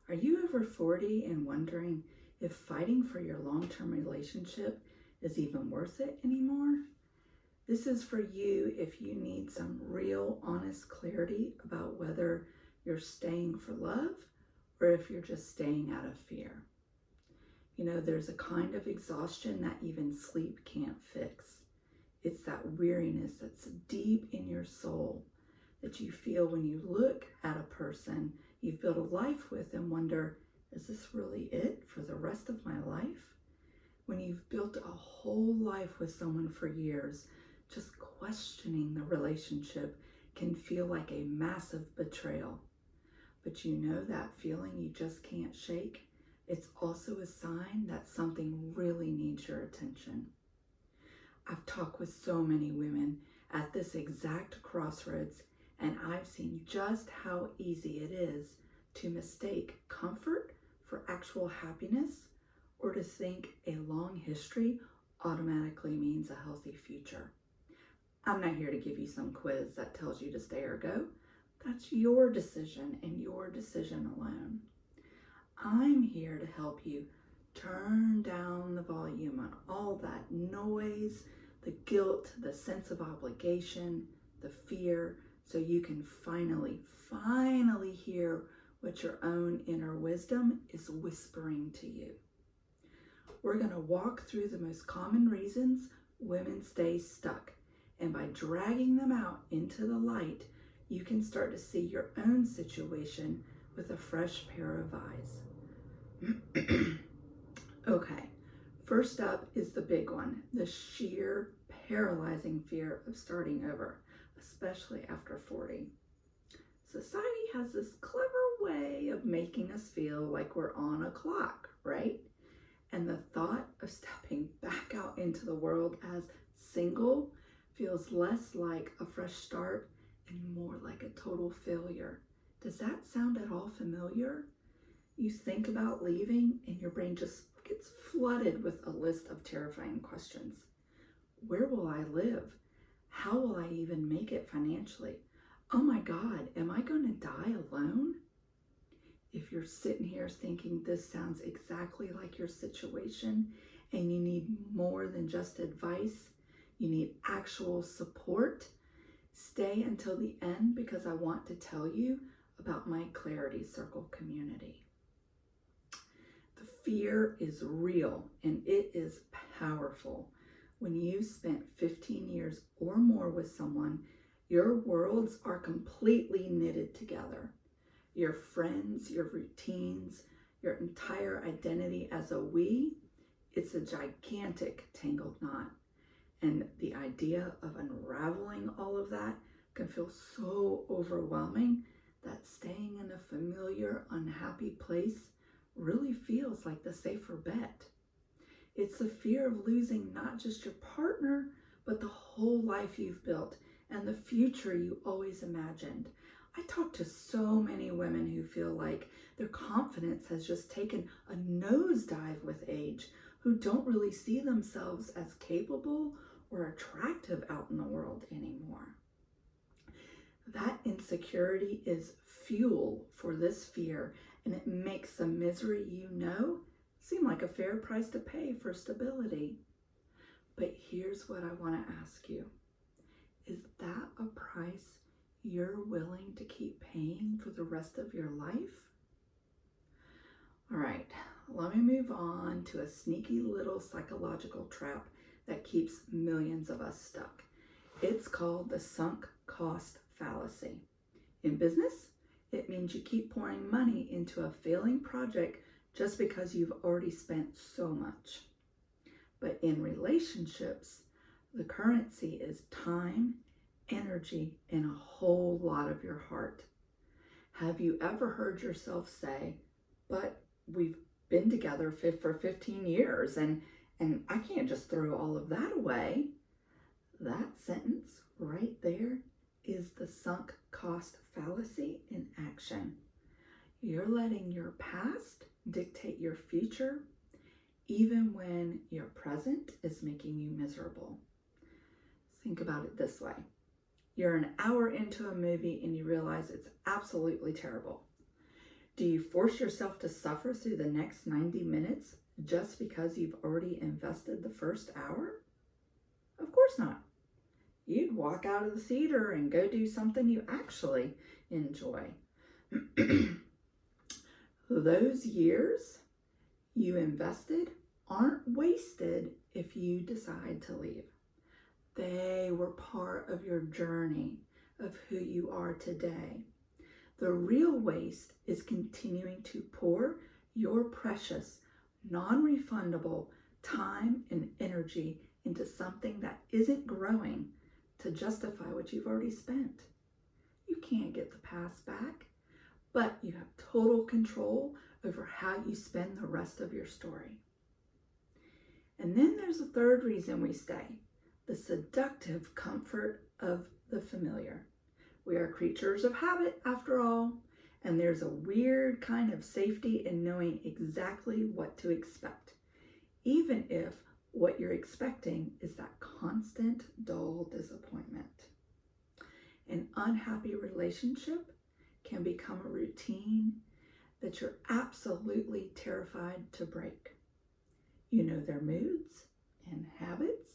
Are you over 40 and wondering if fighting for your long-term relationship is even worth it anymore? This is for you if you need some real, honest clarity about whether you're staying for love or if you're just staying out of fear. You know, there's a kind of exhaustion that even sleep can't fix. It's that weariness that's deep in your soul that you feel when you look at a person you've built a life with and wonder, is this really it for the rest of my life? When you've built a whole life with someone for years, just questioning the relationship can feel like a massive betrayal. But you know that feeling you just can't shake? It's also a sign that something really needs your attention. I've talked with so many women at this exact crossroads, and I've seen just how easy it is to mistake comfort for actual happiness, or to think a long history automatically means a healthy future. I'm not here to give you some quiz that tells you to stay or go. That's your decision and your decision alone. I'm here to help you turn down the volume on all that noise, the guilt, the sense of obligation, the fear, so you can finally hear what your own inner wisdom is whispering to you. We're going to walk through the most common reasons women stay stuck, and by dragging them out into the light, you can start to see your own situation with a fresh pair of eyes. Okay, first up is the big one, the sheer paralyzing fear of starting over, especially after 40. Society has this clever way of making us feel like we're on a clock, right? And the thought of stepping back out into the world as single feels less like a fresh start and more like a total failure. Does that sound at all familiar? You think about leaving and your brain just gets flooded with a list of terrifying questions. Where will I live? How will I even make it financially? Oh my God, am I going to die alone? If you're sitting here thinking this sounds exactly like your situation and you need more than just advice, you need actual support, stay until the end because I want to tell you about my Clarity Circle community. The fear is real and it is powerful. When you've spent 15 years or more with someone, your worlds are completely knitted together. Your friends, your routines, your entire identity as a we, it's a gigantic tangled knot. And the idea of unraveling all of that can feel so overwhelming that staying in a familiar, unhappy place really feels like the safer bet. It's the fear of losing not just your partner, but the whole life you've built and the future you always imagined. I talk to so many women who feel like their confidence has just taken a nosedive with age, who don't really see themselves as capable or attractive out in the world anymore. That insecurity is fuel for this fear, and it makes the misery you know seem like a fair price to pay for stability. But here's what I want to ask you. Is that a price you're willing to keep paying for the rest of your life? All right, let me move on to a sneaky little psychological trap that keeps millions of us stuck. It's called the sunk cost fallacy. In business, it means you keep pouring money into a failing project just because you've already spent so much. But in relationships, the currency is time, energy, and a whole lot of your heart. Have you ever heard yourself say, but we've been together for 15 years and I can't just throw all of that away? That sentence right there is the sunk cost fallacy in action. You're letting your past dictate your future, even when your present is making you miserable. Think about it this way. You're an hour into a movie and you realize it's absolutely terrible. Do you force yourself to suffer through the next 90 minutes just because you've already invested the first hour? Of course not. You'd walk out of the theater and go do something you actually enjoy. Those years you invested aren't wasted if you decide to leave. They were part of your journey of who you are today. The real waste is continuing to pour your precious, non-refundable time and energy into something that isn't growing to justify what you've already spent. You can't get the past back, but you have total control over how you spend the rest of your story. And then there's a third reason we stay, the seductive comfort of the familiar. We are creatures of habit, after all, and there's a weird kind of safety in knowing exactly what to expect, even if what you're expecting is that constant, dull disappointment. An unhappy relationship can become a routine that you're absolutely terrified to break. You know their moods and habits.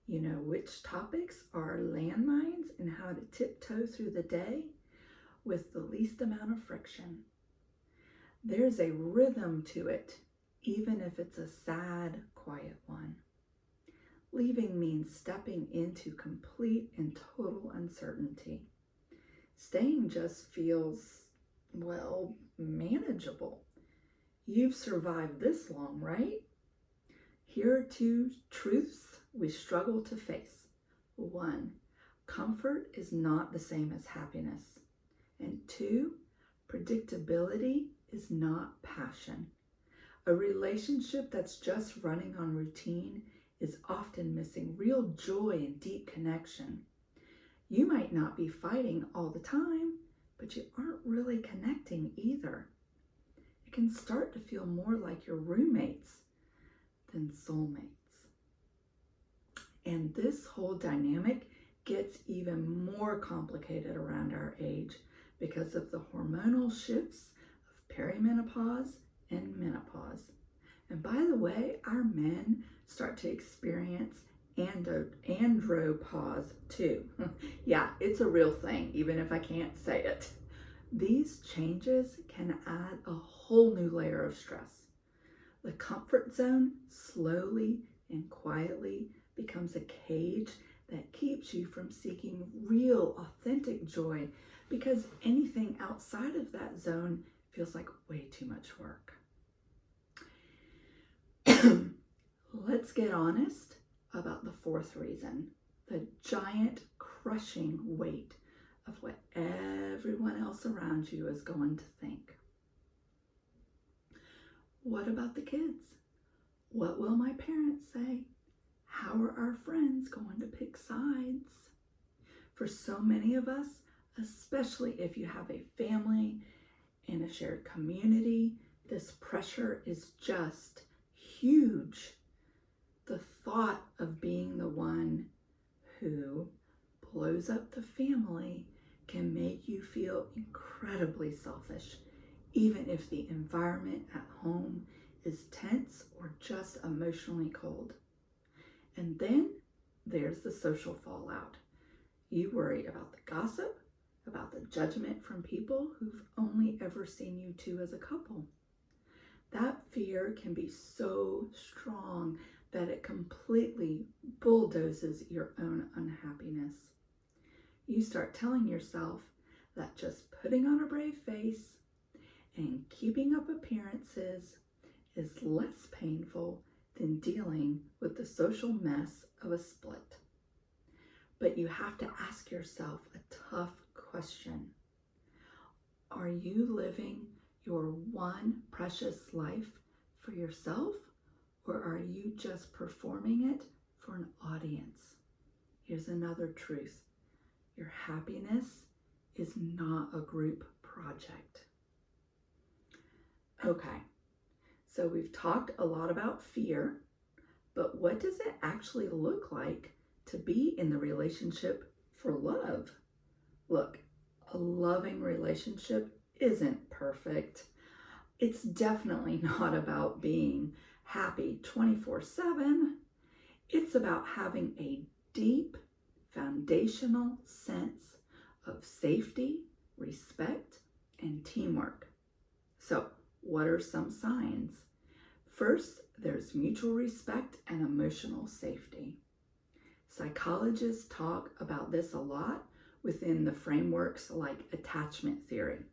You know which topics are landmines and how to tiptoe through the day with the least amount of friction. There's a rhythm to it, even if it's a sad, quiet one. Leaving means stepping into complete and total uncertainty. Staying just feels, well, manageable. You've survived this long, right? Here are two truths we struggle to face. 1, comfort is not the same as happiness. And 2, predictability is not passion. A relationship that's just running on routine is often missing real joy and deep connection. You might not be fighting all the time, but you aren't really connecting either. It can start to feel more like your roommates than soulmates. And this whole dynamic gets even more complicated around our age because of the hormonal shifts of perimenopause and menopause. And by the way, our men start to experience andropause too. Yeah, it's a real thing, even if I can't say it. These changes can add a whole new layer of stress. The comfort zone slowly and quietly becomes a cage that keeps you from seeking real, authentic joy because anything outside of that zone feels like way too much work. Let's get honest about the fourth reason, the giant crushing weight of what everyone else around you is going to think. What about the kids? What will my parents say? How are our friends going to pick sides? For so many of us, especially if you have a family and a shared community, this pressure is just huge. The thought of being the one who blows up the family can make you feel incredibly selfish, even if the environment at home is tense or just emotionally cold. And then there's the social fallout. You worry about the gossip, about the judgment from people who've only ever seen you two as a couple. That fear can be so strong that it completely bulldozes your own unhappiness. You start telling yourself that just putting on a brave face and keeping up appearances is less painful than dealing with the social mess of a split. But you have to ask yourself a tough question. Are you living your one precious life for yourself, or are you just performing it for an audience? Here's another truth. Your happiness is not a group project. Okay, so we've talked a lot about fear, but what does it actually look like to be in the relationship for love? Look, a loving relationship isn't perfect. It's definitely not about being happy 24/7. It's about having a deep, foundational sense of safety, respect, and teamwork. So, what are some signs? First, there's mutual respect and emotional safety. Psychologists talk about this a lot within the frameworks like attachment theory.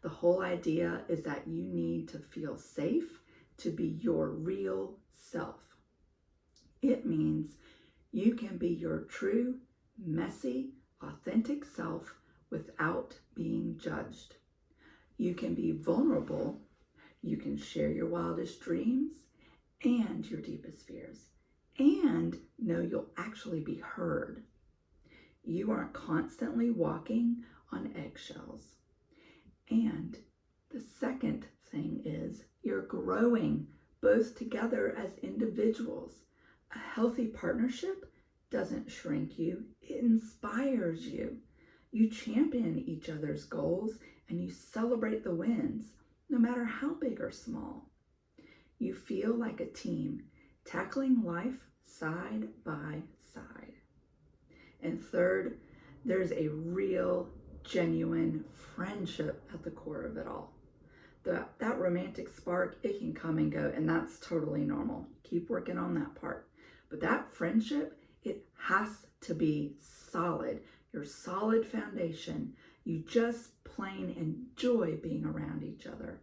The whole idea is that you need to feel safe to be your real self. It means you can be your true, messy, authentic self without being judged. You can be vulnerable. You can share your wildest dreams and your deepest fears, and know you'll actually be heard. You aren't constantly walking on eggshells. And the second thing is you're growing both together as individuals. A healthy partnership doesn't shrink you, it inspires you. You champion each other's goals and you celebrate the wins, no matter how big or small. You feel like a team, tackling life side by side. And third, there's a real, genuine friendship at the core of it all. That romantic spark, it can come and go, and that's totally normal. Keep working on that part. But that friendship, it has to be solid. Your solid foundation. You just plain enjoy being around each other.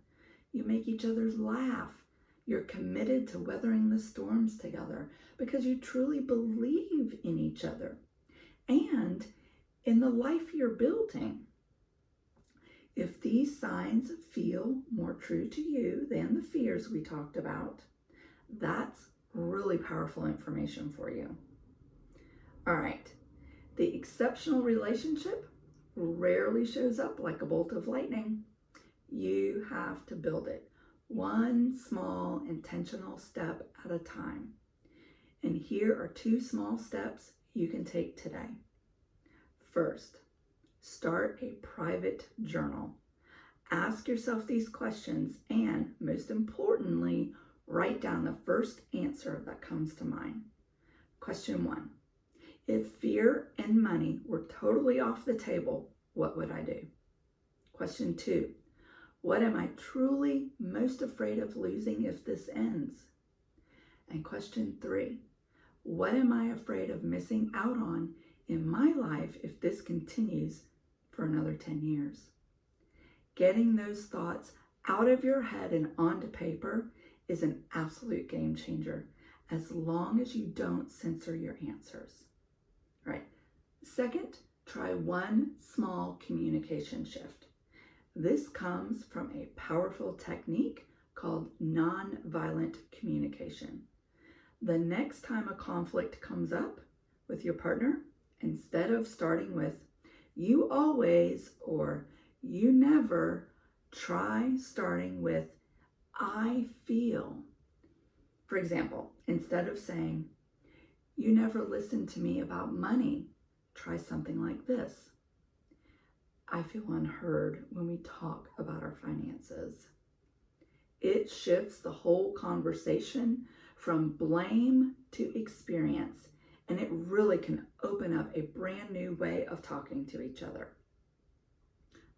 You make each other's laugh. You're committed to weathering the storms together because you truly believe in each other and in the life you're building. If these signs feel more true to you than the fears we talked about, that's really powerful information for you. All right, the exceptional relationship rarely shows up like a bolt of lightning. You have to build it one small intentional step at a time. And here are 2 small steps you can take today. First, start a private journal. Ask yourself these questions and, most importantly, write down the first answer that comes to mind. Question 1. If fear and money were totally off the table, what would I do? Question 2. What am I truly most afraid of losing if this ends? And question 3. What am I afraid of missing out on in my life if this continues for another 10 years? Getting those thoughts out of your head and onto paper is an absolute game changer, as long as you don't censor your answers. All right. Second, try one small communication shift. This comes from a powerful technique called nonviolent communication. The next time a conflict comes up with your partner, instead of starting with "you always" or "you never," try starting with "I feel." For example, instead of saying "you never listened to me about money," try something like this: "I feel unheard when we talk about our finances." It shifts the whole conversation from blame to experience, and it really can open up a brand new way of talking to each other.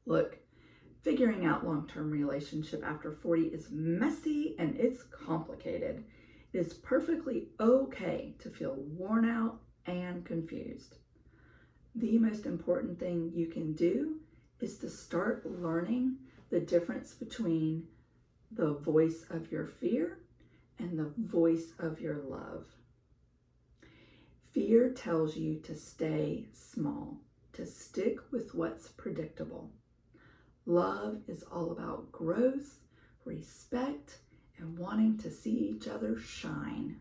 Look, figuring out long-term relationship after 40 is messy and it's complicated. It is perfectly okay to feel worn out and confused. The most important thing you can do is to start learning the difference between the voice of your fear and the voice of your love. Fear tells you to stay small, to stick with what's predictable. Love is all about growth, respect, and wanting to see each other shine.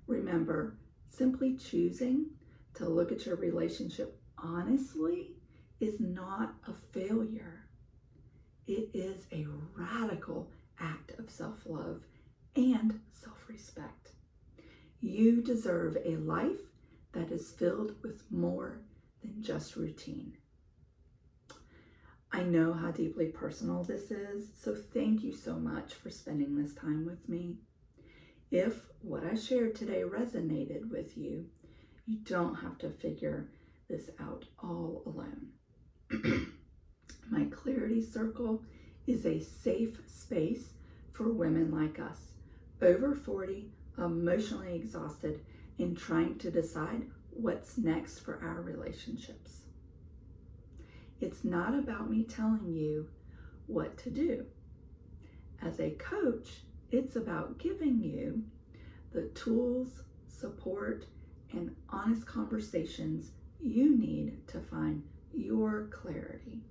Remember, simply choosing to look at your relationship honestly is not a failure. It is a radical act of self-love and self-respect. You deserve a life that is filled with more than just routine. I know how deeply personal this is, so thank you so much for spending this time with me. If what I shared today resonated with you, you don't have to figure this out all alone. My Clarity Circle is a safe space for women like us, over 40, emotionally exhausted, and trying to decide what's next for our relationships. It's not about me telling you what to do. As a coach, it's about giving you the tools, support, and honest conversations you need to find your clarity.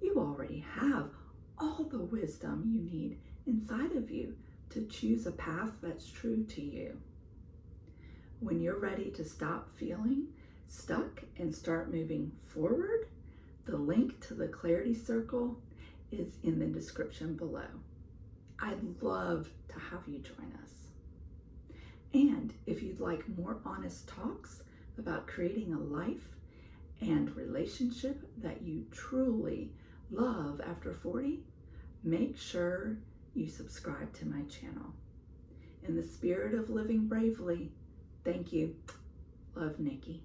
You already have all the wisdom you need inside of you to choose a path that's true to you. When you're ready to stop feeling stuck and start moving forward, the link to the Clarity Circle is in the description below. I'd love to have you join us. And if you'd like more honest talks about creating a life and relationship that you truly love after 40, make sure you subscribe to my channel. In the spirit of living bravely, thank you. Love, Nikki.